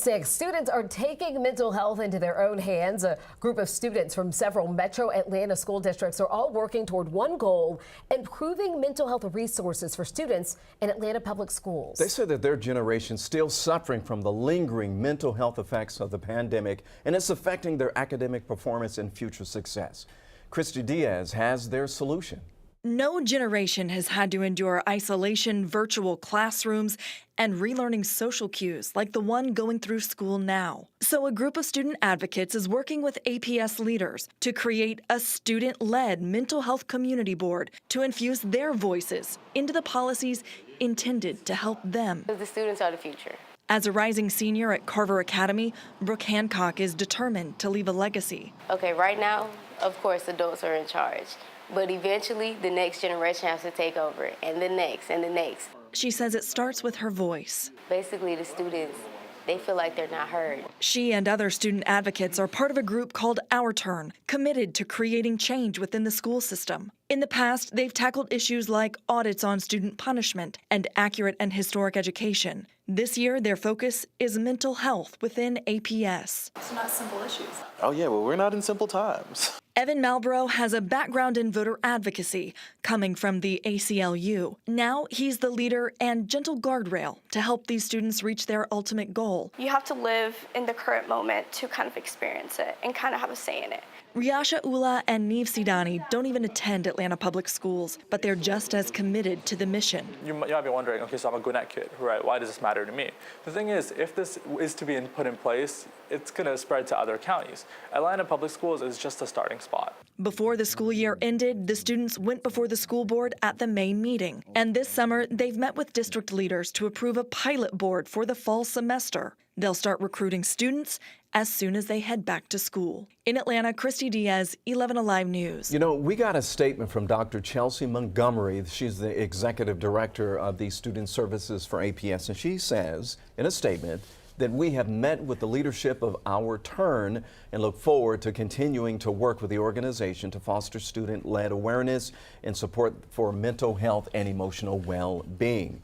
Students are taking mental health into their own hands. A group of students from several metro Atlanta school districts are all working toward one goal: improving mental health resources for students in Atlanta public schools. They say that their generation is still suffering from the lingering mental health effects of the pandemic, and it's affecting their academic performance and future success. Christy Diaz has their solution. No generation has had to endure isolation, virtual classrooms, and relearning social cues like the one going through school now. So a group of student advocates is working with APS leaders to create a student-led mental health community board to infuse their voices into the policies intended to help them. The students are the future. As a rising senior at Carver Academy, Brooke Hancock is determined to leave a legacy. Okay, right now, of course, adults are in charge. But eventually, the next generation has to take over, and the next, and the next. She says it starts with her voice. Basically, the students, they feel like they're not heard. She and other student advocates are part of a group called Our Turn, committed to creating change within the school system. In the past, they've tackled issues like audits on student punishment and accurate and historic education. This year, their focus is mental health within APS. It's not simple issues. Oh yeah, well, we're not in simple times. Evan Malbrough has a background in voter advocacy, coming from the ACLU. Now he's the leader and gentle guardrail to help these students reach their ultimate goal. You have to live in the current moment to kind of experience it and kind of have a say in it. Riasha Ullah and Neve Sidani don't even attend Atlanta public schools, but they're just as committed to the mission. You might be wondering, okay, so I'm a Gwinnett kid, right? Why does this matter to me? The thing is, if this is to be put in place, it's going to spread to other counties. Atlanta public schools is just a starting spot. Before the school year ended, the students went before the school board at the May meeting. And this summer, they've met with district leaders to approve a pilot board for the fall semester. They'll start recruiting students as soon as they head back to school. In Atlanta, Christy Diaz, 11 Alive News. You know, we got a statement from Dr. Chelsea Montgomery. She's the executive director of the student services for APS, and she says in a statement that we have met with the leadership of Our Turn and look forward to continuing to work with the organization to foster student-led awareness and support for mental health and emotional well-being.